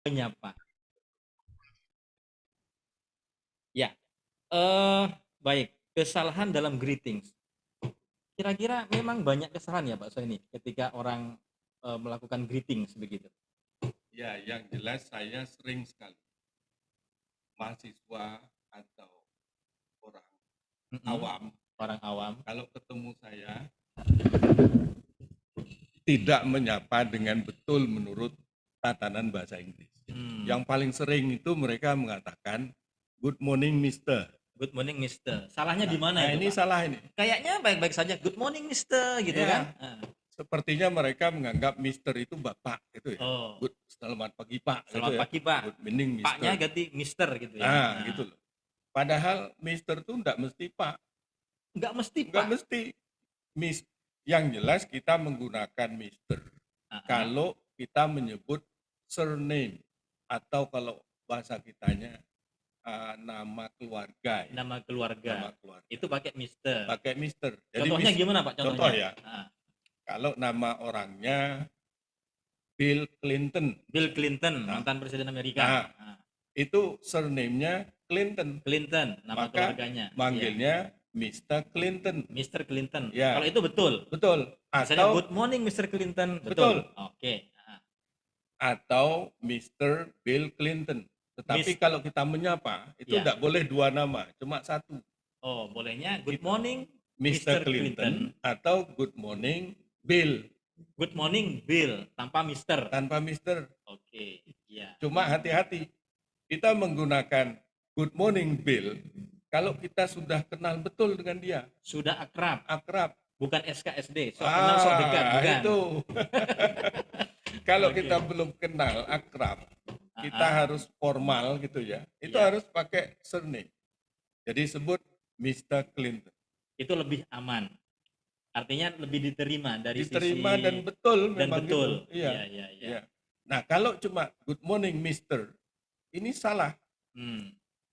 menyapa. Ya, eh baik. Kesalahan dalam greetings. Kira-kira memang banyak kesalahan ya Pak Soini ketika orang melakukan greetings begitu. Ya, yang jelas saya sering sekali mahasiswa atau orang awam Orang awam kalau ketemu saya tidak menyapa dengan betul menurut tatanan bahasa Inggris. Yang paling sering itu mereka mengatakan good morning Mister. Good morning Mister. Salahnya di mana Nah, itu ini Pak? salah ini. Kayaknya baik-baik saja. Good morning Mister gitu kan? Ya, sepertinya mereka menganggap Mister itu bapak gitu ya. Oh, Good, selamat pagi Pak gitu selamat ya. pagi Pak. Good morning Paknya Mister. ganti Mister gitu ya. Gitu loh. Padahal Mister itu enggak mesti Pak. Nggak mesti Enggak Pak. mesti. Yang jelas kita menggunakan Mister kalau kita menyebut surname atau kalau bahasa kitanya nama keluarga ya. Nama keluarga. Nama keluarga. Itu pakai Mister. Pakai Mister. Jadi Contohnya gimana Pak? Contoh ya. Kalau nama orangnya Bill Clinton. Bill Clinton, mantan presiden Amerika. Itu surname-nya Clinton. Clinton, nama Maka keluarganya. manggilnya Mr. Clinton. Mr. Clinton. Ya. Kalau itu betul. Betul. Misalnya good morning Mr. Clinton. Betul. Oke. Atau Mr. Bill Clinton. Tetapi kalau kita menyapa itu tidak boleh dua nama, cuma satu. Oh, bolehnya good morning Mr. Clinton atau good morning Bill. Good morning Bill tanpa Mister. Tanpa Mister. Oke, ya. Cuma hati-hati. Kita menggunakan good morning Bill kalau kita sudah kenal betul dengan dia. Sudah akrab. Akrab. Bukan SKSD, sok kenal sok dekat, bukan. Itu. Kalau kita belum kenal akrab, kita harus formal gitu ya. Itu harus pakai surname. Jadi sebut Mr. Clinton. Itu lebih aman. Artinya lebih diterima dari diterima sisi dan betul dan memang betul. Gitu. Iya. Nah, kalau cuma good morning Mister, ini salah.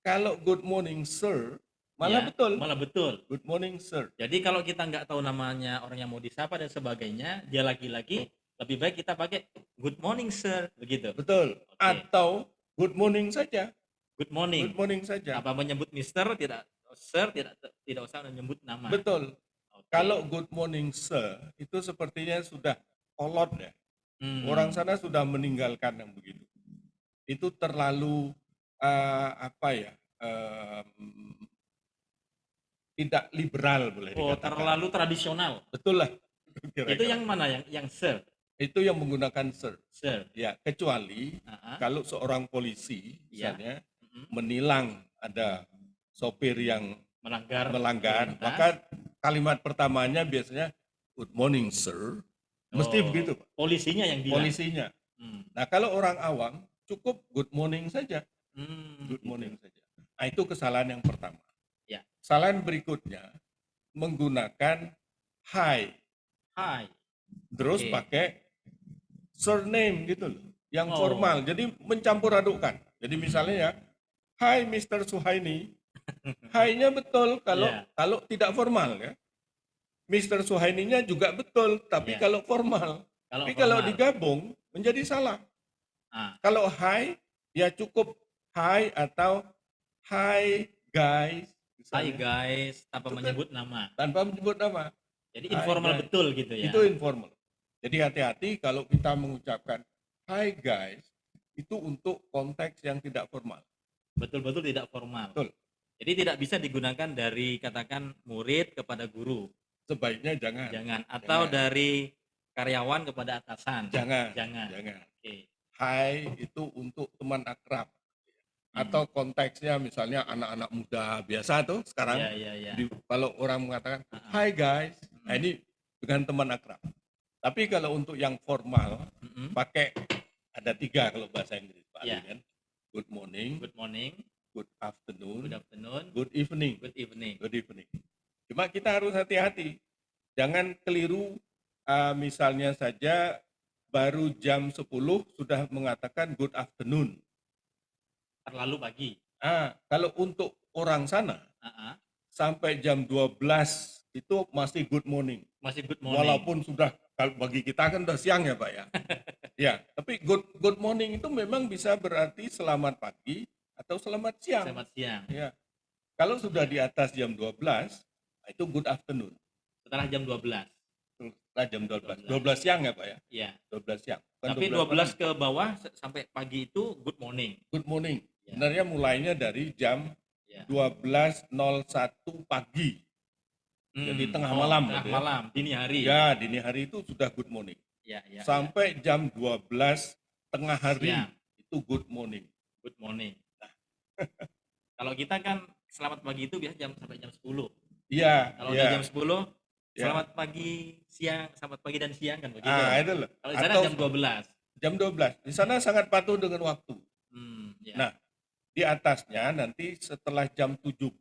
Kalau good morning Sir, malah betul. Malah betul. Good morning Sir. Jadi kalau kita nggak tahu namanya orang yang mau disapa dan sebagainya, dia laki-laki, lebih baik kita pakai good morning Sir, begitu. Betul. Atau good morning saja. Good morning. Good morning saja. Apa menyebut Mister, tidak Sir, tidak usah menyebut nama. Betul. Kalau good morning Sir, itu sepertinya sudah kolot ya. Orang sana sudah meninggalkan yang begitu. Itu terlalu tidak liberal boleh dikatakan. Terlalu tradisional. Betul lah. Itu yang mana yang Sir? Itu yang menggunakan Sir. Sir. Ya, kecuali kalau seorang polisi misalnya menilang ada sopir yang melanggar, maka kalimat pertamanya biasanya good morning sir. Mesti begitu, Pak. Polisinya yang bilang. Polisinya. Nah, kalau orang awam cukup good morning saja. Good morning saja. Nah, itu kesalahan yang pertama. Ya. Kesalahan berikutnya menggunakan hi. Hi. Terus pakai surname gitu loh, yang formal. Jadi mencampur adukkan. Jadi misalnya ya, hi Mr. Suhaini. Hi-nya betul kalau tidak formal ya. Mr. Suhaininya juga betul, tapi kalau formal. Tapi kalau digabung menjadi salah. Kalau hi ya cukup hi atau hi guys. Hi guys, tanpa menyebut nama. Tanpa menyebut nama. Jadi informal betul gitu ya. Itu informal. Jadi hati-hati kalau kita mengucapkan hi guys, itu untuk konteks yang tidak formal. Betul-betul tidak formal. Betul. Jadi tidak bisa digunakan dari katakan murid kepada guru. Sebaiknya jangan. Atau dari karyawan kepada atasan. Jangan. Oke. Hi itu untuk teman akrab. Atau konteksnya misalnya anak-anak muda biasa tuh sekarang. Kalau orang mengatakan hi guys, nah ini dengan teman akrab. Tapi kalau untuk yang formal, pakai ada 3 kalau bahasa Inggris, Pak Ali kan. Good morning, good afternoon, good evening. Cuma kita harus hati-hati. Jangan keliru, misalnya saja baru jam 10 sudah mengatakan good afternoon. Terlalu pagi. Kalau untuk orang sana, sampai jam 12 itu masih good morning. Masih good morning. Walaupun sudah, kalau bagi kita kan udah siang ya Pak ya. Ya, tapi good morning itu memang bisa berarti selamat pagi atau selamat siang. Selamat siang. Ya. Kalau sudah di atas jam 12, itu good afternoon. Setelah jam 12. Setelah jam 12. 12 siang ya Pak ya? Iya. 12 siang. Bukan tapi 12 ke bawah sampai pagi itu good morning. Good morning. Ya. Sebenarnya mulainya dari jam 12.01 pagi. Jadi tengah malam. Tengah malam, dini hari. Ya, dini hari itu sudah good morning. Sampai jam 12 tengah hari itu good morning. Good morning. Nah. Kalau kita kan selamat pagi itu biasa sampai jam 10. Iya. Kalau udah jam 10 selamat pagi, siang, selamat pagi dan siang kan begitu. Itu loh. Kalau di sana jam 12. Jam 12. Di sana sangat patuh dengan waktu. Nah, di atasnya nanti setelah jam 17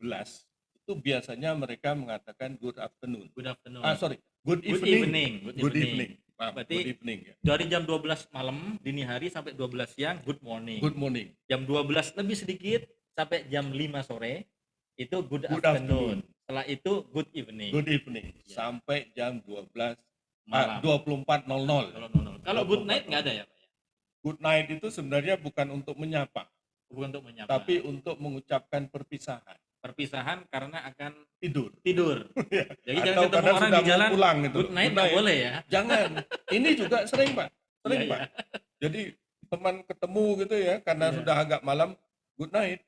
itu biasanya mereka mengatakan good afternoon. Good afternoon. Good evening. Good evening. Berarti good evening ya. Dari jam 12 malam dini hari sampai 12 siang good morning. Good morning. Jam 12 lebih sedikit sampai jam 5 sore itu good afternoon. Setelah itu good evening. Good evening sampai jam 12 malam. 24.00. Kalau good night nggak ada ya Pak ya? Good night itu sebenarnya bukan untuk menyapa. Bukan untuk menyapa. Tapi untuk mengucapkan perpisahan. Perpisahan karena akan tidur. Jadi jangan ketemu orang di jalan pulang gitu. Good night nggak boleh ya. Jangan. Ini juga sering Pak. Pak. Jadi teman ketemu gitu ya karena sudah agak malam, good night.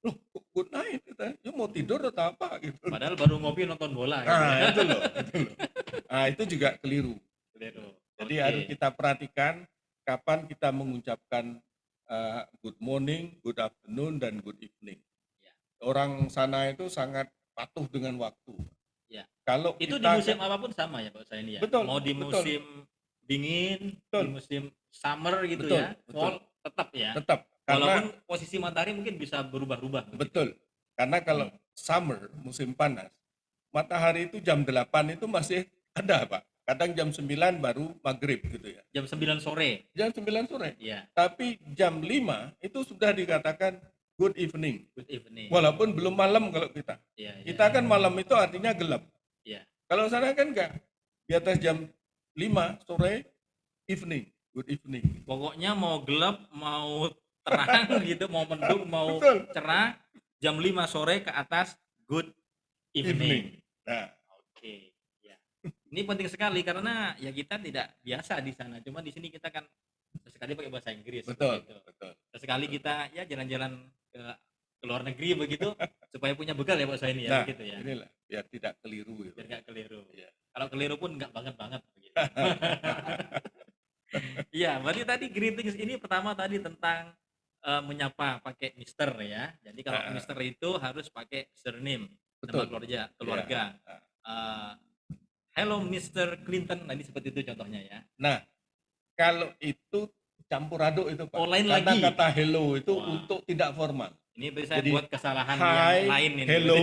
Loh, good night kita. Ya mau tidur atau apa gitu. Padahal baru ngopi nonton bola gitu. Itu loh. Nah, itu juga keliru. Jadi harus kita perhatikan kapan kita mengucapkan good morning, good afternoon, dan good evening. Orang sana itu sangat patuh dengan waktu. Ya. Kalau itu di musim apapun sama ya Pak saya ini ya. Betul. Mau di musim dingin, di musim summer gitu ya, fall tetap ya. Tetap. Walaupun posisi matahari mungkin bisa berubah-ubah. Betul. Karena kalau summer, musim panas, matahari itu jam 8 itu masih ada Pak. Kadang jam 9 baru maghrib gitu ya. Jam 9 sore. Jam 9 sore. Iya. Tapi jam 5 itu sudah dikatakan good evening. Good evening. Walaupun belum malam kalau kita. Kita kan malam itu artinya gelap. Kalau sana kan enggak. Di atas jam 5 sore evening, good evening. Pokoknya mau gelap, mau terang gitu, mau mendung, mau cerah, jam 5 sore ke atas good evening. Nah, oke. Ya. Ini penting sekali karena ya kita tidak biasa di sana. Cuma di sini kita kan sekali pakai bahasa Inggris. Betul. Sekali kita ya jalan-jalan ke luar negeri begitu supaya punya bekal ya Pak saya ini ya gitu ya. Inilah biar tidak keliru gitu. Biar nggak keliru. Kalau keliru pun nggak banget begitu. Iya, berarti tadi greetings ini pertama tadi tentang menyapa pakai Mister ya. Jadi kalau Mister itu harus pakai surname nama keluarga. Hello Mr. Clinton, tadi seperti itu contohnya ya. Nah, kalau itu campur aduk itu Pak. Lain karena lagi. Kata hello itu untuk tidak formal. Ini bisa buat kesalahan yang lain ini. Hello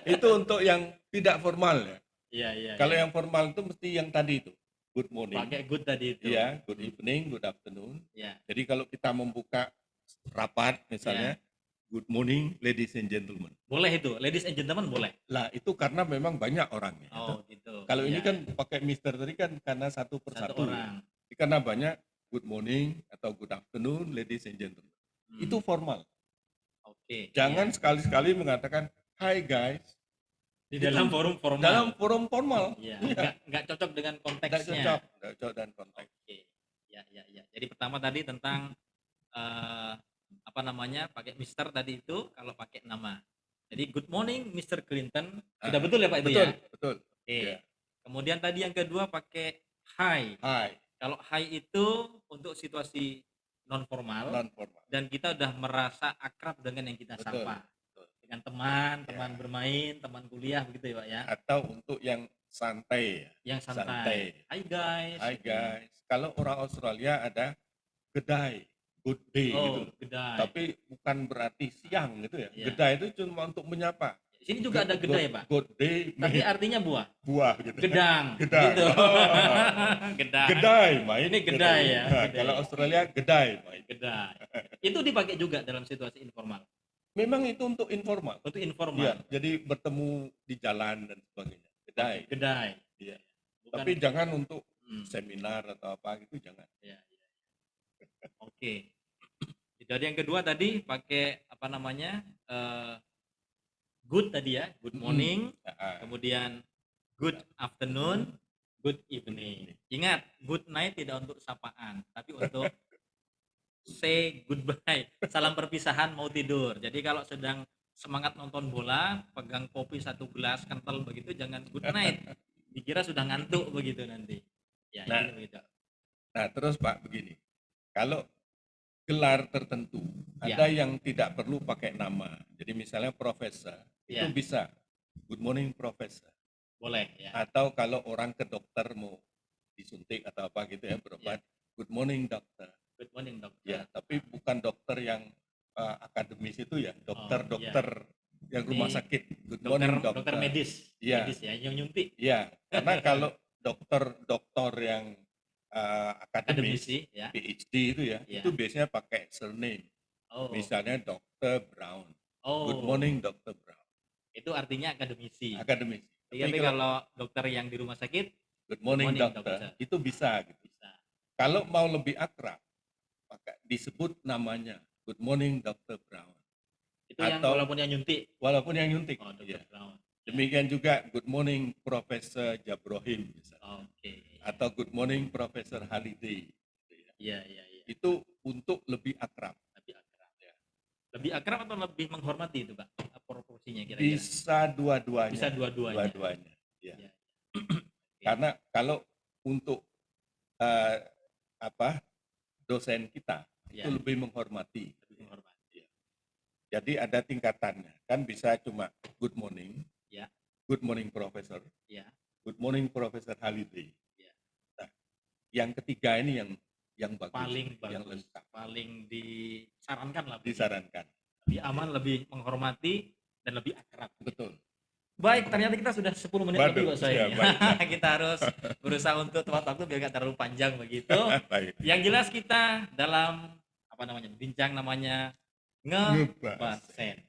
itu untuk yang tidak formal ya. Iya. Kalau yang formal itu mesti yang tadi itu. Good morning. Pakai good tadi itu. Iya, good evening, good afternoon. Iya. Jadi kalau kita membuka rapat misalnya, good morning ladies and gentlemen. Boleh itu, ladies and gentlemen boleh. Lah itu karena memang banyak orangnya. Oh gitu. Kalau ini kan pakai Mister tadi kan karena satu persatu. Jadi karena banyak good morning atau good afternoon ladies and gentlemen. Itu formal. Oke. Jangan sekali-sekali mengatakan hi guys. Di dalam forum formal. Dalam forum formal. Iya. Enggak cocok dengan konteksnya. Enggak cocok dengan konteks. Oke. Ya. Jadi pertama tadi tentang pakai Mister tadi itu kalau pakai nama. Jadi good morning Mr. Clinton. Sudah betul ya Pak itu ya? Betul. Oke. Kemudian tadi yang kedua pakai hi. Kalau hi itu untuk situasi non formal dan kita udah merasa akrab dengan yang kita sapa. Dengan teman bermain, teman kuliah begitu ya Pak ya. Atau untuk yang santai. Yang santai. Hi guys. Kalau orang Australia ada kedai, good day gitu. Kedai. Tapi bukan berarti siang gitu ya. Kedai itu cuma untuk menyapa. Sini juga ada gedai Pak. Good day. Tapi artinya buah. Buah gitu. Gedang. Gitu. Gedang. Gedai main. Ini gedai ya. Nah, kalau Australia gedai main. Gedai. Itu dipakai juga dalam situasi informal. Memang itu untuk informal. Untuk informal. Ya, jadi bertemu di jalan dan sebagainya. Gedai. Gedai. Iya. Tapi jangan untuk seminar atau apa gitu, jangan. Ya. Oke. Jadi yang kedua tadi pakai apa namanya, good tadi ya, good morning, kemudian good afternoon, good evening. Ingat, good night tidak untuk sapaan, tapi untuk say goodbye, salam perpisahan mau tidur. Jadi kalau sedang semangat nonton bola, pegang kopi 1 gelas kental begitu, jangan good night, dikira sudah ngantuk begitu nanti. Ya, nah, begitu. Nah, terus Pak begini, kalau gelar tertentu ada yang tidak perlu pakai nama. Jadi misalnya profesor itu bisa good morning profesor. Boleh ya. Atau kalau orang ke dokter mau disuntik atau apa gitu ya berobat, good morning dokter. Good morning dokter. Ya, tapi bukan dokter yang akademis itu ya, dokter yang rumah sakit. Good morning dokter. Dokter medis. Medis ya, yang nyuntik. Iya, karena kalau dokter yang akademis, PhD itu ya, itu biasanya pakai surname. Misalnya Dr. Brown. Good morning Dr. Brown. Itu artinya akademisi. Akademisi. Tapi kalau dokter yang di rumah sakit, good morning dokter, itu bisa gitu. Kalau mau lebih akrab, maka disebut namanya good morning Dr. Brown. Itu yang walaupun yang nyuntik. Walaupun yang nyuntik. Oh, Dr. Brown. Demikian juga good morning Profesor Jabrohim misalnya. Atau good morning Profesor Haliday. Iya. Itu untuk lebih akrab. Lebih akrab atau lebih menghormati itu, Pak? Proporsinya kira-kira. Bisa dua-duanya. Bisa dua-duanya. Ya. Karena kalau untuk dosen kita itu lebih menghormati. Jadi ada tingkatannya. Kan bisa cuma good morning. Good morning Profesor. Good morning Profesor Haliday. Nah, yang ketiga ini yang bagus, paling bagus, yang lengkap, paling disarankan lah. Disarankan. Lebih aman, lebih menghormati dan lebih akrab. Betul. Baik, ternyata kita sudah 10 menit lebih Pak Soe. Kita harus berusaha untuk tepat waktu biar gak terlalu panjang begitu. Yang jelas kita dalam bincang namanya ngebasen.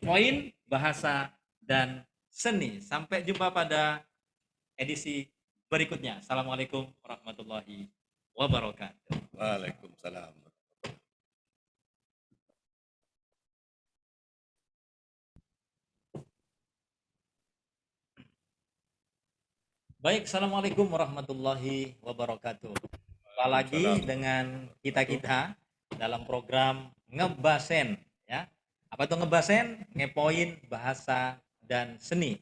Poin bahasa dan seni. Sampai jumpa pada edisi berikutnya. Assalamualaikum warahmatullahi wabarakatuh. Waalaikumsalam. Baik, assalamualaikum warahmatullahi wabarakatuh. Jumpa lagi dengan kita dalam program Ngebasen, ya. Apa itu ngebasen? Ngepoin bahasa dan seni.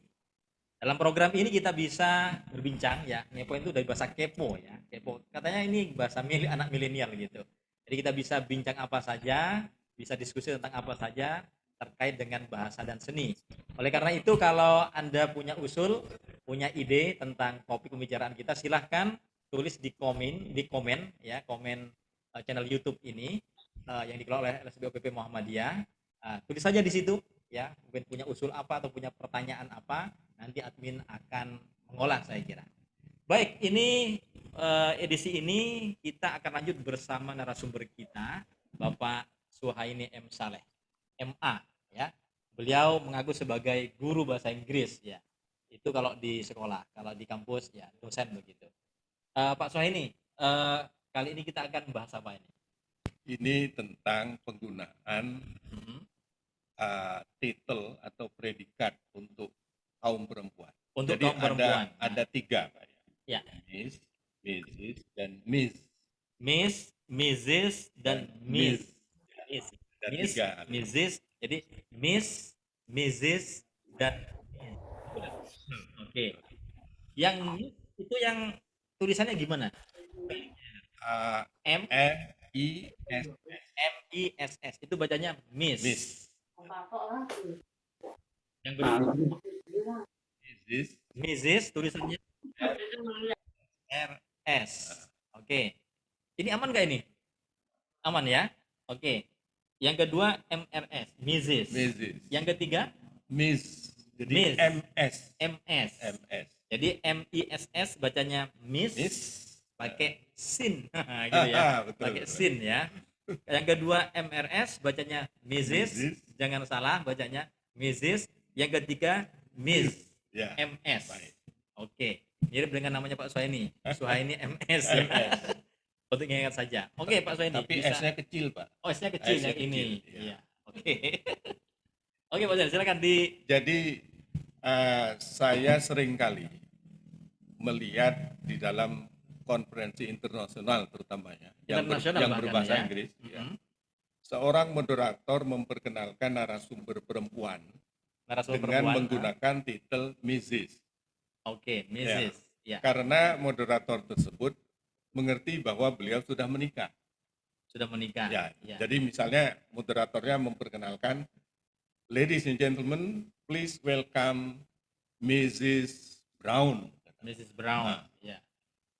Dalam program ini kita bisa berbincang ya, ngepoin itu dari bahasa kepo ya. Kepo. Katanya ini bahasa anak milenial gitu. Jadi kita bisa bincang apa saja, bisa diskusi tentang apa saja terkait dengan bahasa dan seni. Oleh karena itu kalau Anda punya usul, punya ide tentang topik pembicaraan kita, silahkan tulis di komen ya, komen channel YouTube ini yang dikelola oleh LSBOPP Muhammadiyah. Tulis saja di situ ya, mungkin punya usul apa atau punya pertanyaan apa, nanti admin akan mengolah saya kira. Baik, ini edisi ini kita akan lanjut bersama narasumber kita, Bapak Suhaini M. Saleh, MA ya. Beliau mengaku sebagai guru bahasa Inggris ya. Itu kalau di sekolah, kalau di kampus ya dosen begitu. Pak Suhaini, kali ini kita akan bahas apa ini? Ini tentang penggunaan titel atau predikat untuk kaum perempuan. Untuk jadi kaum perempuan. Ada 3 Pak ya. Miss, Mrs, dan Miss. Miss, Mrs, dan Miss. Ada Miss, 3. Mrs, jadi Miss, Mrs, dan Oke. Yang itu yang tulisannya gimana? M I S S. M I S S. Itu bacanya Miss. Miss. Yang kedua Mrs. tulisannya R S. Oke. Ini aman nggak ini? Aman ya? Oke. Yang kedua MRS, Mrs. Yang ketiga Miss. Jadi Miss. MS. Jadi MISS bacanya Miss. Pakai sin gitu ya. Pakai sin ya. Yang kedua MRS bacanya Mrs. Jangan salah bacanya Mrs. Yang ketiga Miss. MS. Oke, mirip dengan namanya Pak Suhaini. Suhaini MS ya. Untuk ingat saja. Oke, Pak Suhaini. Tapi bisa... S-nya kecil, Pak. Oh, S-nya kecil yang ini. Iya. Oke. Oke, Pak Suhaini, silakan Jadi saya sering kali melihat di dalam konferensi internasional terutamanya yang berbahasa Inggris, ya, seorang moderator memperkenalkan narasumber perempuan dengan menggunakan titel Mrs. Oke, Mrs. Ya. Karena moderator tersebut mengerti bahwa beliau sudah menikah. Sudah menikah. Ya. Jadi misalnya moderatornya memperkenalkan, ladies and gentlemen, please welcome Mrs. Brown. Mrs. Brown.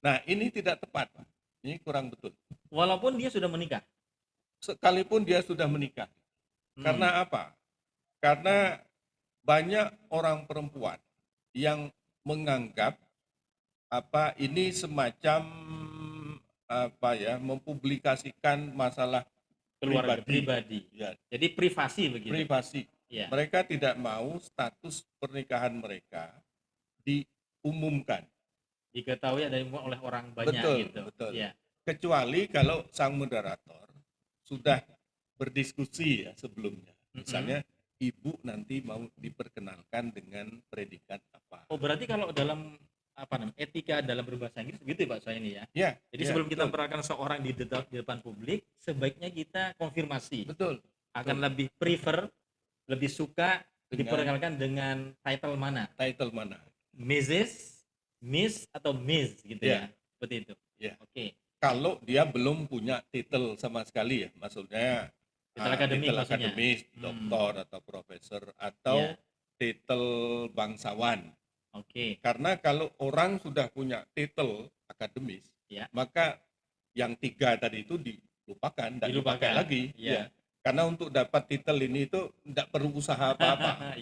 Nah, ini tidak tepat, Pak. Ini kurang betul. Walaupun dia sudah menikah. Sekalipun dia sudah menikah. Karena apa? Karena banyak orang perempuan yang menganggap ini semacam mempublikasikan masalah pribadi. Ya. Jadi privasi begitu. Privasi. Ya. Mereka tidak mau status pernikahan mereka diumumkan. Diketahui oleh orang banyak gitu. Betul. Ya. Kecuali kalau sang moderator sudah berdiskusi ya sebelumnya. Misalnya ibu nanti mau diperkenalkan dengan predikat apa. Oh, berarti kalau dalam etika dalam berbahasa Inggris begitu Pak Suhaini ya? Ya. Jadi sebelum kita memperkenalkan seorang di depan publik, sebaiknya kita konfirmasi. Betul. Akan lebih prefer, lebih suka diperkenalkan dengan title mana? Mrs, Miss atau Miss gitu ya? Seperti itu. Ya. Oke. Kalau dia belum punya titel sama sekali ya, maksudnya titel akademis, doktor atau profesor atau titel bangsawan. Oke. Karena kalau orang sudah punya titel akademis, maka yang 3 tadi itu dilupakan, tidak dipakai lagi. Ya. Karena untuk dapat titel ini itu tidak perlu usaha apa-apa.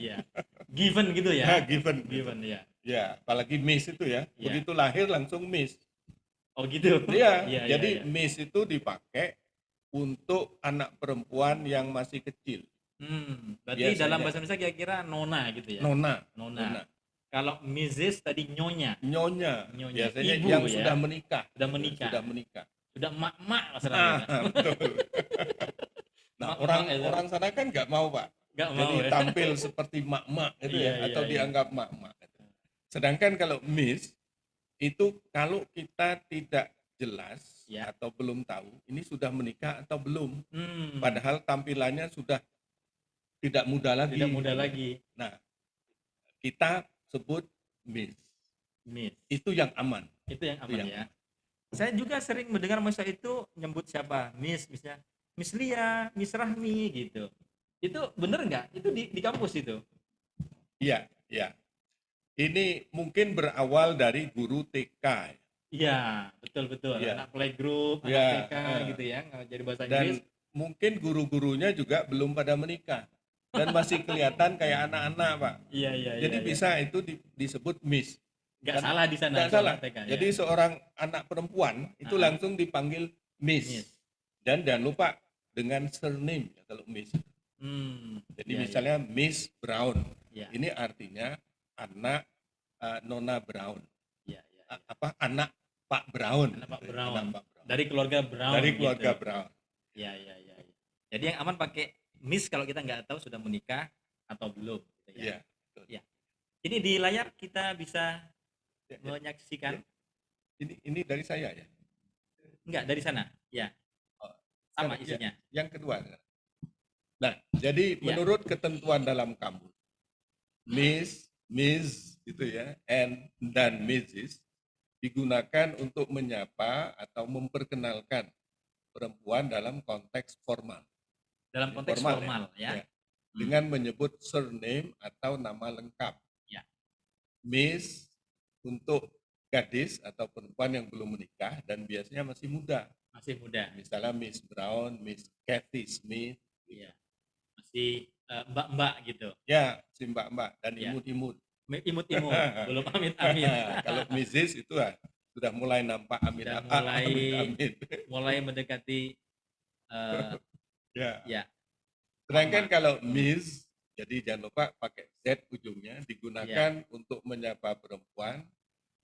Given gitu ya? Given ya. Ya, apalagi Miss itu ya. Begitu lahir langsung Miss. Oh gitu? Iya, jadi Miss itu dipakai untuk anak perempuan yang masih kecil. Berarti dalam bahasa Indonesia kira-kira nona gitu ya? Nona. Kalau Mrs tadi nyonya. Biasanya ibu, yang sudah menikah. Sudah mak-mak betul. Nah, orang sana kan nggak mau, Pak. Jadi tampil seperti mak-mak gitu atau dianggap mak-mak. Sedangkan kalau Miss itu kalau kita tidak jelas atau belum tahu ini sudah menikah atau belum. Padahal tampilannya sudah tidak muda lagi. Nah, kita sebut Miss. Itu yang aman. Ya. Saya juga sering mendengar masa itu nyebut siapa? Misalnya Miss Lia, Miss Rahmi gitu. Itu bener nggak? Itu di kampus itu? Iya. Ini mungkin berawal dari guru TK. Iya, betul. Anak playgroup, anak TK gitu ya, ngajar bahasa Inggris. Dan mungkin guru-gurunya juga belum pada menikah. Dan masih kelihatan kayak anak-anak, Pak. Iya. Jadi bisa itu disebut Miss. Nggak salah di sana. Nggak salah. TK, jadi seorang anak perempuan itu langsung dipanggil Miss. Dan jangan lupa dengan surname kalau Miss. Jadi misalnya Miss Brown. Ini artinya anak Nona Brown. Anak Pak Brown. Anak Pak Brown. Dari keluarga Brown. Brown. Iya. Jadi yang aman pakai Miss kalau kita nggak tahu sudah menikah atau belum. Iya. Ya. Ini di layar kita bisa menyaksikan. Ini dari saya ya? Enggak, dari sana. Ya. Sama isinya. Yang kedua. Nah, jadi menurut ketentuan dalam kamus, Miss gitu ya, dan Mrs digunakan untuk menyapa atau memperkenalkan perempuan dalam konteks formal. Dalam konteks formal ya. Dengan menyebut surname atau nama lengkap. Ya. Miss untuk gadis atau perempuan yang belum menikah dan biasanya masih muda. Misalnya Miss Brown, Miss Kathy Smith. Iya. Masih mbak-mbak gitu. Ya, si mbak-mbak dan imut-imut. Imut-imut, belum amit-amit. Kalau Mrs itu sudah mulai nampak amit-amit. Mulai mendekati ya. Sedangkan kalau Miss, jadi jangan lupa pakai Z ujungnya, digunakan untuk menyapa perempuan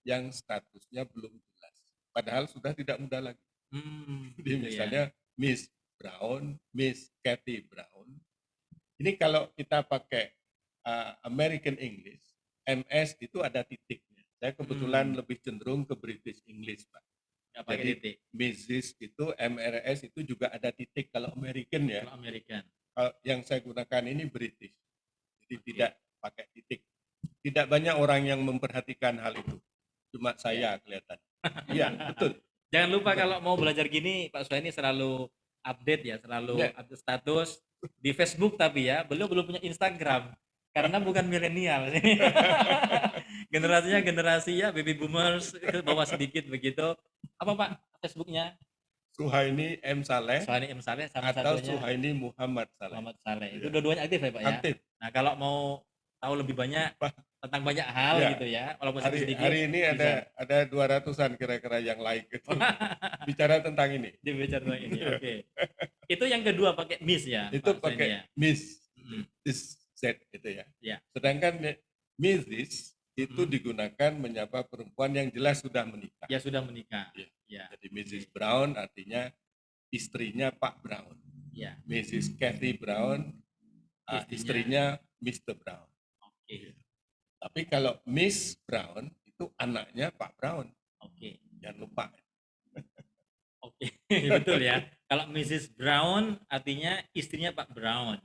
yang statusnya belum jelas. Padahal sudah tidak muda lagi. Jadi misalnya Miss Brown, Miss Kathy Brown. Ini kalau kita pakai American English, MS itu ada titiknya. Saya kebetulan lebih cenderung ke British English, Pak. Jadi titik. Mrs. itu, MRS itu juga ada titik kalau American ya. Kalau American. Yang saya gunakan ini British. Jadi tidak pakai titik. Tidak banyak orang yang memperhatikan hal itu. Cuma saya kelihatan. Iya, betul. Jangan lupa kalau mau belajar gini, Pak Suhaini selalu update ya, selalu update status di Facebook, tapi ya beliau belum punya Instagram karena bukan milenial. Generasinya generasi ya baby boomers ke bawah sedikit begitu. Apa Pak Facebooknya? Suhaini M. Saleh. Suhaini M. Saleh sama atau satunya Suhaini Muhammad Saleh. Muhammad Saleh. Itu dua-duanya aktif ya Pak ya? Aktif. Nah kalau mau tahu lebih banyak tentang banyak hal gitu ya, walaupun sedikit. Hari ini ada 200-an kira-kira yang like itu. Bicara tentang ini. Bicara tentang ini. Oke. Itu yang kedua pakai Miss ya. Itu pakai Miss. Miss Z gitu ya. Sedangkan Mrs. itu digunakan menyapa perempuan yang jelas sudah menikah. Ya sudah menikah. Jadi Mrs. Brown artinya istrinya Pak Brown. Mrs. Kathy Brown istrinya Mr. Brown. Tapi kalau Miss Brown itu anaknya Pak Brown. Jangan lupa. Betul ya. Kalau Mrs. Brown artinya istrinya Pak Brown.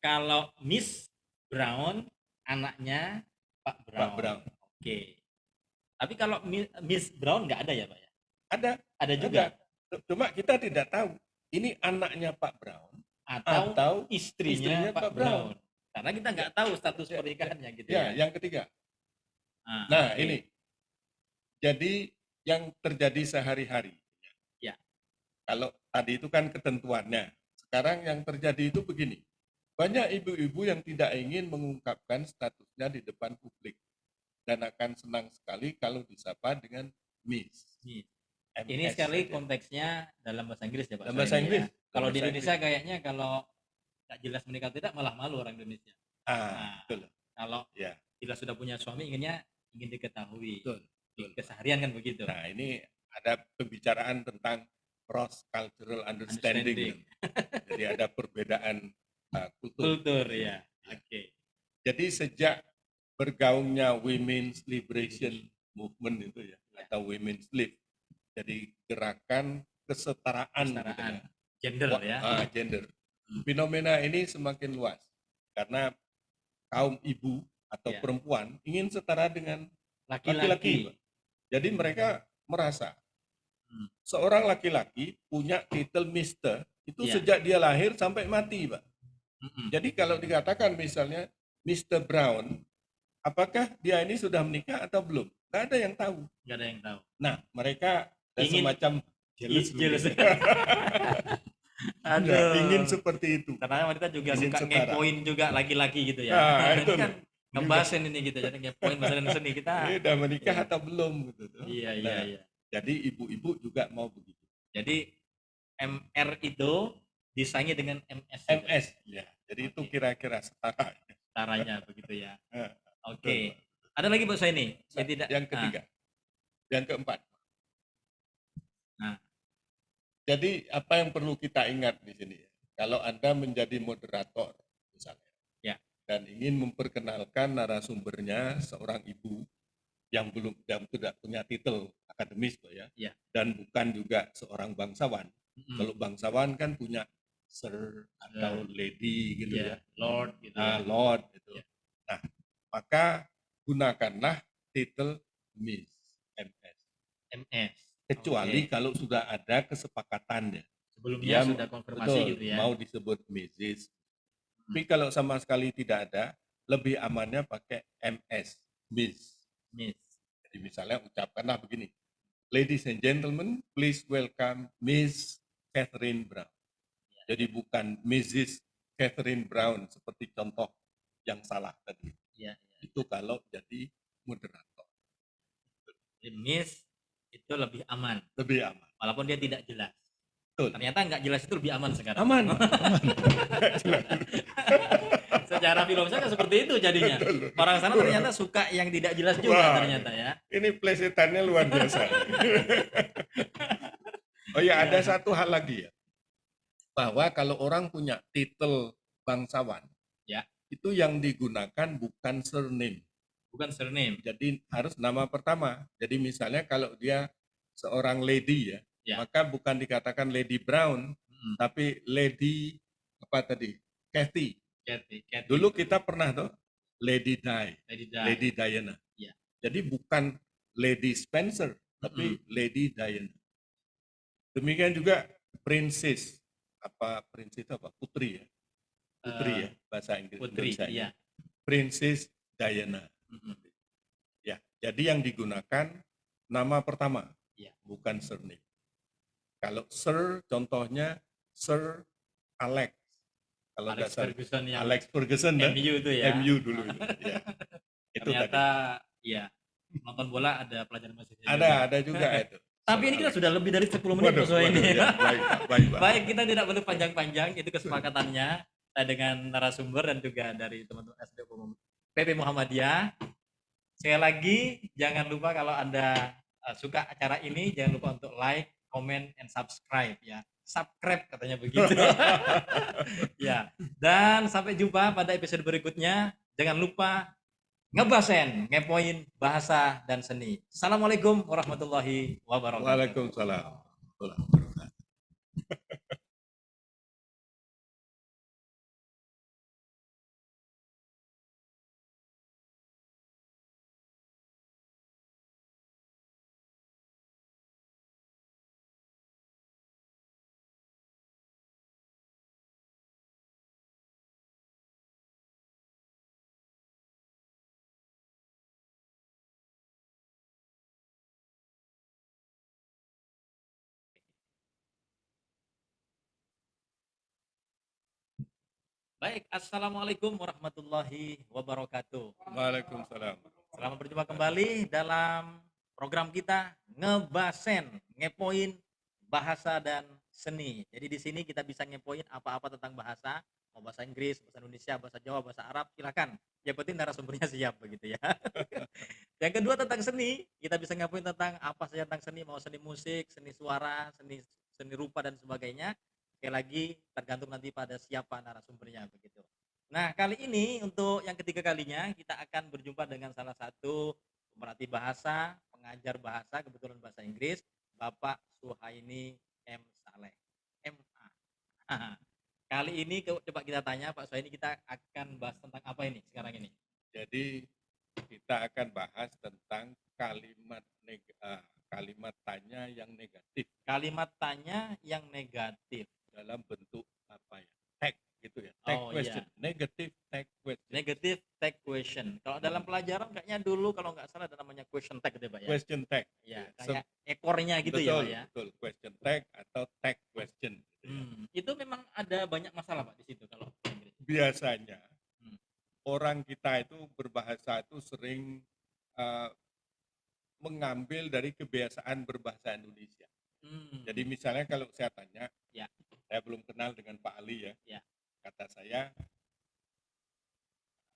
Kalau Miss Brown anaknya Pak Brown. Tapi kalau Miss Brown nggak ada ya Pak ya? Ada juga. Cuma kita tidak tahu ini anaknya Pak Brown atau istrinya Pak Brown. Karena kita nggak tahu status pernikahannya gitu ya. Yang ketiga. Nah ini. Jadi yang terjadi sehari-hari. Kalau tadi itu kan ketentuannya. Sekarang yang terjadi itu begini. Banyak ibu-ibu yang tidak ingin mengungkapkan statusnya di depan publik. Dan akan senang sekali kalau disapa dengan Miss. Ini sekali konteksnya dalam bahasa Inggris ya Pak? Dalam bahasa Inggris. Kalau di Indonesia kayaknya kalau nggak jelas menikah tidak malah malu orang Indonesia. Betul. Kalau bila sudah punya suami ingin diketahui. Betul. Keseharian kan begitu. Nah ini ada pembicaraan tentang cross cultural understanding. Jadi ada perbedaan kultur ya. Jadi sejak bergaungnya Women's Liberation Movement itu ya, atau Women's Live, jadi gerakan kesetaraan gitu ya. Gender ya. Gender. Fenomena ini semakin luas karena kaum ibu atau perempuan ingin setara dengan laki-laki. Jadi mereka merasa seorang laki-laki punya titel Mister itu sejak dia lahir sampai mati, Pak. Jadi kalau dikatakan misalnya Mr. Brown, apakah dia ini sudah menikah atau belum? Nggak ada yang tahu. Nggak ada yang tahu. Nah, mereka semacam jealous. Ingin seperti itu. Karena wanita juga suka ngepoin juga laki-laki gitu ya. Itu kan ngebahasin ini gitu, jadi ngepoin masalah seni kita. Udah menikah atau belum gitu. Iya. Jadi ibu-ibu juga mau begitu. Jadi MR itu disaingi dengan MS. MS, ya. Jadi itu kira-kira setara. Setaranya begitu ya. Oke. Ada lagi Bu Suhaini? Yang ketiga. Yang keempat. Nah. Jadi apa yang perlu kita ingat di sini? Kalau Anda menjadi moderator misalnya. Dan ingin memperkenalkan narasumbernya seorang ibu yang tidak punya titel akademis ya. Dan bukan juga seorang bangsawan. Kalau bangsawan kan punya sir atau lady gitu ya. Lord gitu. Lord gitu. Nah, maka gunakanlah titel Miss, MS. Kecuali kalau sudah ada kesepakatannya. Sebelumnya sudah konfirmasi gitu ya. Mau disebut Mrs. Tapi kalau sama sekali tidak ada, lebih amannya pakai MS, Miss. Jadi misalnya ucapkanlah begini. Ladies and gentlemen, please welcome Miss Catherine Brown. Jadi bukan Mrs. Catherine Brown seperti contoh yang salah tadi. Itu kalau jadi moderator. Miss itu lebih aman. Walaupun dia tidak jelas. Ternyata nggak jelas itu lebih aman sekarang. Aman. Secara film saya seperti itu jadinya. Orang sana ternyata suka yang tidak jelas juga ternyata ya. Ini plesetannya luar biasa. Oh ya, ada satu hal lagi ya. Bahwa kalau orang punya titel bangsawan, ya, itu yang digunakan bukan surname. Bukan surname. Jadi harus nama pertama. Jadi misalnya kalau dia seorang lady ya, maka bukan dikatakan Lady Brown, tapi Lady apa tadi? Kathy. Dulu kita pernah tuh Lady Di, Lady Diana. Ya. Jadi bukan Lady Spencer, tapi Lady Diana. Demikian juga princess, putri ya, bahasa Inggris. Putri, iya. Princess Diana. Ya, jadi yang digunakan nama pertama, bukan surname. Kalau Sir, contohnya Sir Alex. Kalau Alex Ferguson yang Alex Ferguson MU itu ya. MU dulu itu. Ya. Itu ternyata tadi. Ya nonton bola ada pelajaran bahasa Inggris. Ada juga itu. Tapi ini kita sudah lebih dari 10 menit soal ini. Ya, baik, kita tidak perlu panjang-panjang, itu kesepakatannya saya dengan narasumber dan juga dari teman-teman PP Muhammadiyah. Sekali lagi jangan lupa kalau Anda suka acara ini, jangan lupa untuk like, comment, and subscribe ya. Subscribe katanya begitu. Ya. Dan sampai jumpa pada episode berikutnya. Jangan lupa ngebasen, ngepoin bahasa dan seni. Assalamualaikum warahmatullahi wabarakatuh. Waalaikumsalam. Baik, assalamualaikum warahmatullahi wabarakatuh. Waalaikumsalam. Selamat berjumpa kembali dalam program kita Ngebasen, ngepoin bahasa dan seni. Jadi di sini kita bisa ngepoin apa-apa tentang bahasa, mau bahasa Inggris, bahasa Indonesia, bahasa Jawa, bahasa Arab, silakan. Yang penting narasumbernya siap begitu ya. Yang kedua tentang seni, kita bisa ngepoin tentang apa saja tentang seni, mau seni musik, seni suara, seni rupa dan sebagainya. Sekali lagi tergantung nanti pada siapa narasumbernya begitu. Nah, kali ini untuk yang ketiga kalinya kita akan berjumpa dengan salah satu pemerhati bahasa, pengajar bahasa, kebetulan bahasa Inggris, Bapak Suhaini M. Saleh, MA. Kali ini coba kita tanya Pak Suhaini, kita akan bahas tentang apa ini sekarang ini? Jadi kita akan bahas tentang kalimat tanya yang negatif. Kalimat tanya yang negatif. Dalam bentuk apa ya? Tag gitu ya. Tag question. Iya. Negative tag question. Negative tag question. Kalau dalam pelajaran kayaknya dulu kalau nggak salah ada namanya question tag gitu Pak ya. Question tag. Ya, kayak ekornya gitu betul, ya Pak ya. Betul. Question tag atau tag question. Itu memang ada banyak masalah Pak di situ kalau Inggris. Biasanya orang kita itu berbahasa itu sering mengambil dari kebiasaan berbahasa Indonesia. Jadi misalnya kalau saya tanya, saya belum kenal dengan Pak Ali ya. Kata saya,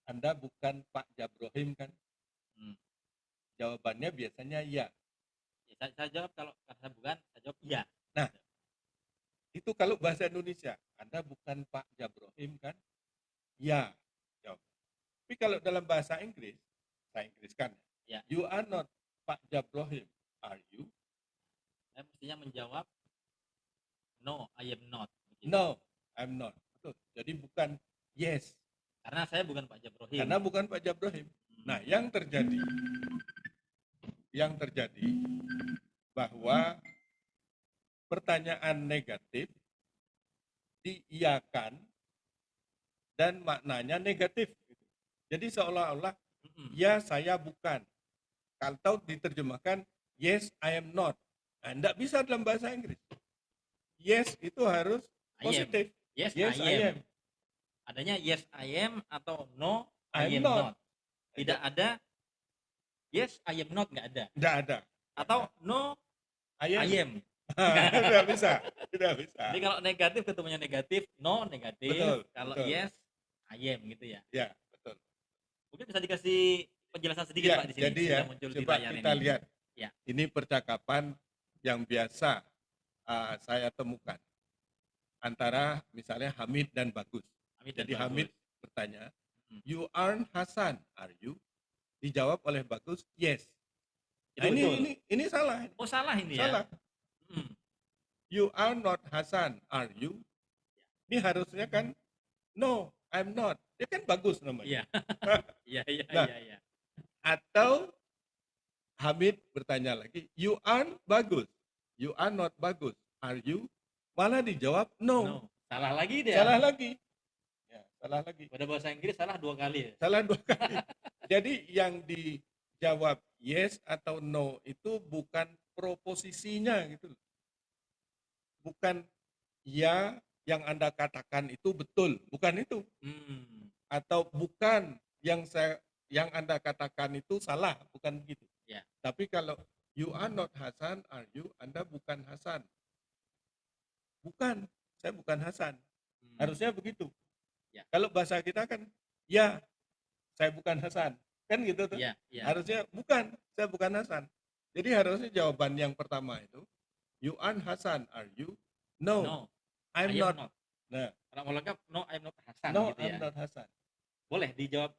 Anda bukan Pak Jabrohim kan? Jawabannya biasanya iya. Ya, saya jawab kalau saya bukan, saya jawab iya. Nah, itu kalau bahasa Indonesia, Anda bukan Pak Jabrohim kan? Ya. Jawab. Tapi kalau dalam bahasa Inggris, saya Inggriskan ya. You are not Pak Jabrohim, are you? Saya mestinya menjawab, no, I am not. Begitu. No, I'm not. Betul. Jadi bukan yes. Karena saya bukan Pak Jabrohim. Karena bukan Pak Jabrohim. Nah, yang terjadi bahwa pertanyaan negatif diiyakan dan maknanya negatif. Jadi seolah-olah ya saya bukan. Kalau diterjemahkan yes I am not. Nah, tidak bisa dalam bahasa Inggris. Yes itu harus positif. Yes I am. Adanya yes I am atau no I am not. Tidak ada yes I am not, nggak ada. Tidak ada. Atau no I am. Tidak bisa. Jadi kalau negatif ketemunya negatif, no negatif. Betul, kalau betul. yes I am gitu ya. Ya, Mungkin bisa dikasih penjelasan sedikit Ya, Pak di sini, jadi ya, sudah muncul di coba layar kita ini. lihat. Ya. Ini percakapan yang biasa saya temukan antara misalnya Hamid dan Bagus. Jadi Hamid bertanya, "You aren't Hasan, are you?" Dijawab oleh Bagus, "Yes." Nah, ini salah. Oh, salah ini salah. Ya. You are not Hasan, are you? Ini harusnya kan, "No, I'm not." Dia kan Bagus namanya. Iya. Nah, iya. Atau Hamid bertanya lagi, "You aren't Bagus. You are not Bagus, are you?" Malah dijawab, "No." Salah lagi dia. Salah lagi. Ya, salah lagi. Pada bahasa Inggris salah 2 kali ya. Salah 2 kali. Jadi yang dijawab yes atau no itu bukan proposisinya gitu. Bukan ya yang Anda katakan itu betul, bukan itu. Atau bukan yang Anda katakan itu salah, bukan begitu. Ya. Tapi kalau you are not Hasan, are you? Anda bukan Hasan. Bukan, saya bukan Hasan. Harusnya begitu. Ya. Kalau bahasa kita kan, ya, saya bukan Hasan. Kan gitu tuh. Ya. Harusnya bukan, saya bukan Hasan. Jadi harusnya jawaban yang pertama itu, you aren't Hasan, are you? No, I'm not. Nah, kalau mau lengkap, no, I'm not Hasan. No, gitu I'm not Hasan. Boleh dijawab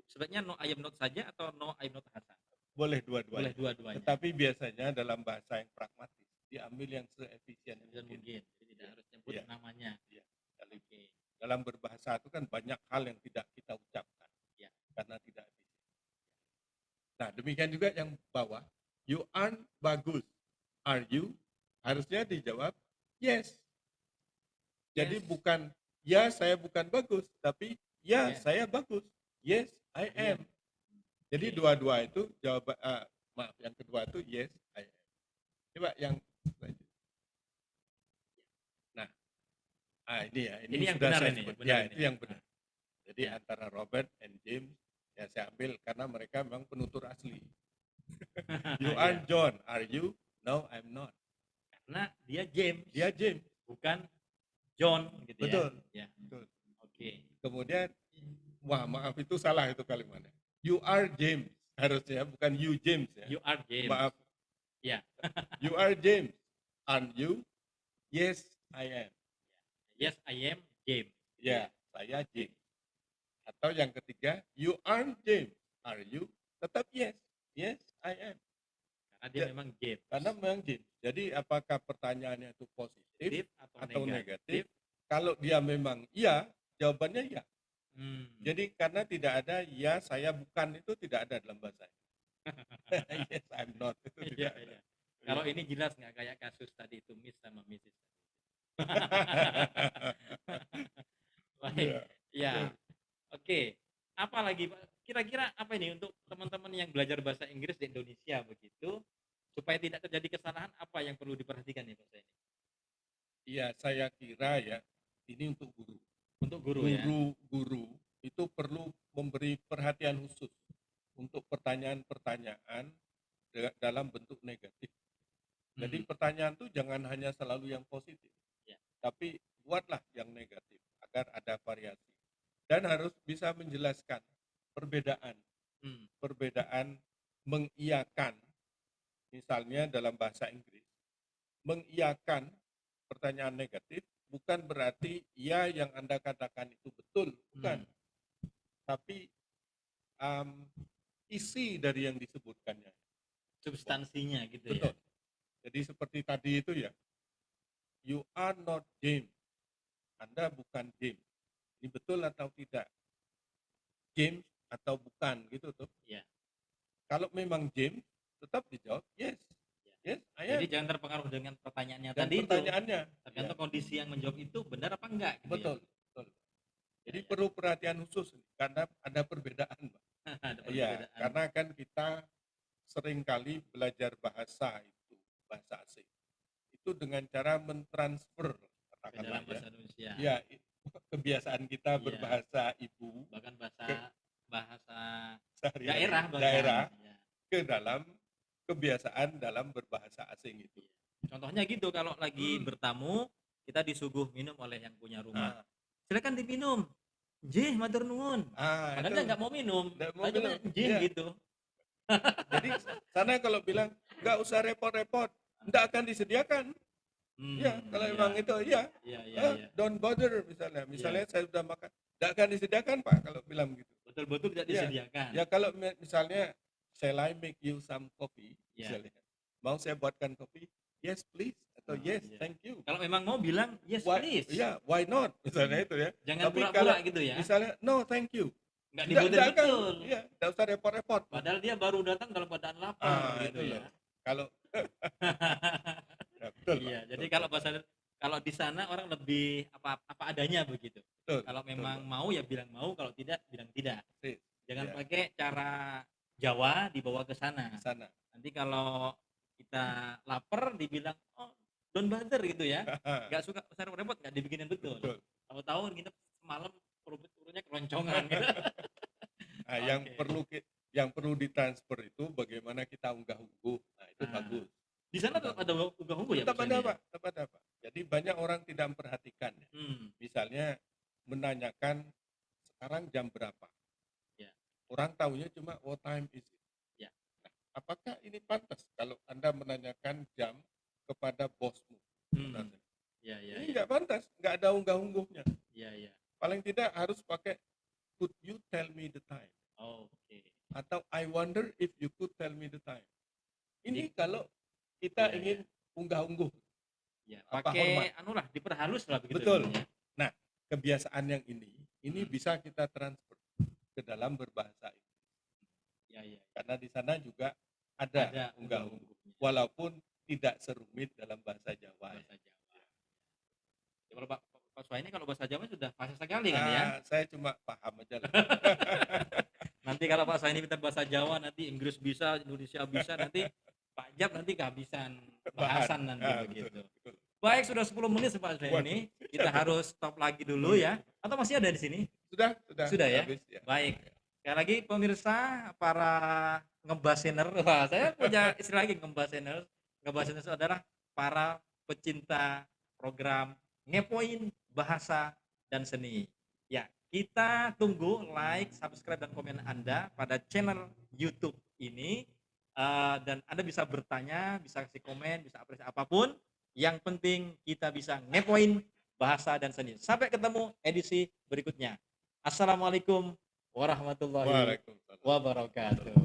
sebaiknya no, I am not saja atau no, I'm not Hasan? Boleh dua-duanya. Boleh dua-duanya. Tetapi biasanya dalam bahasa yang pragmatis diambil yang seefisien mungkin. Jadi tidak harus nyebut namanya. Ya. Dalam berbahasa itu kan banyak hal yang tidak kita ucapkan. Ya. Karena tidak efisien. Nah, demikian juga yang bawah. You aren't Bagus, are you? Harusnya dijawab yes. Jadi bukan ya saya bukan bagus, tapi ya saya bagus. Yes, I am. Jadi dua-dua itu jawaban yang kedua itu yes, I am. Coba yang selanjutnya. Nah, ini ya, ini sudah saya sebut. Ya, itu yang benar. Jadi antara Robert and James ya saya ambil karena mereka memang penutur asli. You are John, are you? No, I'm not. Karena dia James. Dia James, bukan John gitu. Betul. Ya. Betul. Oke. Kemudian maaf itu salah itu kalimatnya. You are James harusnya bukan you James ya. You are James. Maaf. Ya. You are James. Aren't you? Yes, I am. Yes, I am James. Ya, saya James. Atau yang ketiga, you aren't James, are you? Tetap yes. Yes, I am. Karena dia memang James. Karena memang James. Jadi apakah pertanyaannya itu positif atau negatif? Kalau dia memang iya, jawabannya iya. Jadi karena tidak ada ya saya bukan itu tidak ada dalam bahasa. Yes, I'm not itu tidak ada. Kalau ini jelas nggak kayak kasus tadi itu Miss sama Mrs. Baik. Ya. Oke. Apa lagi Pak? Kira-kira apa ini untuk teman-teman yang belajar bahasa Inggris di Indonesia begitu supaya tidak terjadi kesalahan apa yang perlu diperhatikan nih Pak saya? Iya, saya kira ya ini untuk guru. Untuk guru ya. Guru itu perlu memberi perhatian khusus untuk pertanyaan-pertanyaan dalam bentuk negatif. Jadi pertanyaan itu jangan hanya selalu yang positif. Ya. Tapi buatlah yang negatif agar ada variasi. Dan harus bisa menjelaskan perbedaan. Perbedaan mengiyakan. Misalnya dalam bahasa Inggris, mengiyakan pertanyaan negatif bukan berarti ya yang Anda katakan itu betul, bukan. Tapi isi dari yang disebutkannya. Substansinya gitu. Betul. Ya. Jadi seperti tadi itu ya. You are not James. Anda bukan James. Ini betul atau tidak? James atau bukan gitu tuh. Ya. Kalau memang James, tetap dijawab yes. Yes, jadi jangan terpengaruh dengan pertanyaannya dan tadi pertanyaannya. Itu. Tergantung kondisi yang menjawab itu benar apa enggak. Gitu betul, ya? Betul. Jadi perlu perhatian khusus karena ada perbedaan, Pak. Ada perbedaan. Ya, karena kan kita seringkali belajar bahasa asing. Itu dengan cara mentransfer katakanlah bahasa Indonesia. Ya, kebiasaan kita berbahasa ibu, bahkan bahasa daerah ke dalam kebiasaan dalam berbahasa asing itu. Contohnya gitu kalau lagi bertamu kita disuguh minum oleh yang punya rumah. Silakan diminum. Jih, matur nuwun. Padahal dia nggak mau minum. Cuma jih Iya. gitu. Jadi sana kalau bilang nggak usah repot-repot, nggak akan disediakan. Ya, kalau Iya. emang itu ya, Iya, iya. don't bother misalnya saya sudah makan, nggak akan disediakan Pak kalau bilang gitu. Betul-betul tidak Ya, disediakan. ya kalau misalnya shall I make you some coffee, Ya. misalnya, mau saya buatkan kopi, yes please, atau yes Iya. thank you. Kalau memang mau bilang yes please. Ya, why not, misalnya itu ya. Jangan Tapi pura-pura kalau gitu ya. misalnya no thank you, nggak dibuatin betul. Iya, nggak usah repot-repot. Padahal dia baru datang dalam keadaan lapar gitu itu ya. loh. Kalau ya, betul, iya, Pak. Jadi kalau di sana orang lebih apa adanya begitu. Betul, kalau memang betul, mau ya bilang mau, kalau tidak bilang tidak. Jangan ya. pakai cara Jawa dibawa ke sana. Nanti kalau kita lapar dibilang oh don't bother gitu ya. Nggak suka repot, nggak dibikinin betul. Tahu-tahu kita semalam perutnya keroncongan gitu. Nah, yang perlu ditransfer itu bagaimana kita unggah-ungguh. Nah, itu bagus. Di sana tetap ada unggah-ungguh ya? Tetap ada, Pak. Tetap ada, Pak. Jadi banyak orang tidak memperhatikan. Misalnya menanyakan sekarang jam berapa. Ya. Orang tahunya cuma what time is it. Ya. Nah, apakah ini pantas kalau Anda menanyakan jam kepada bosmu? Ya, ini nggak pantas, nggak ada unggah-ungguhnya. Ya. Paling tidak harus pakai could you tell me the time? Oke. Atau I wonder if you could tell me the time. Ini kalau kita ingin unggah-ungguh. Ya, pakai anulah diperhalus lah begitu. Betul. Ya. Nah, kebiasaan yang ini bisa kita transfer ke dalam berbahasa Inggris. Ya. Karena di sana juga ada unggah-ungguh. Walaupun tidak serumit dalam bahasa Jawa. Kalau Pak Suhaini kalau bahasa Jawa sudah fasih sekali kan ya? Saya cuma paham aja lah. Nanti kalau Pak Suhaini pintar bahasa Jawa, nanti Inggris bisa, Indonesia bisa, nanti Pak Jab nanti kehabisan bahasan nanti begitu. Betul. Baik, sudah 10 menit Pak Suhaini. Kita harus stop lagi dulu ya. Atau masih ada di sini? Sudah ya? Habis, ya. Baik. Sekali lagi pemirsa, para ngebasener, wah saya punya istilah lagi ngebasener. Ngebasener itu adalah para pecinta program Ngepoin Bahasa dan Seni. Ya, kita tunggu like, subscribe, dan komen Anda pada channel YouTube ini. Dan Anda bisa bertanya, bisa kasih komen, bisa apresiasi apapun. Yang penting kita bisa ngepoin bahasa dan seni. Sampai ketemu edisi berikutnya. Assalamualaikum warahmatullahi wabarakatuh.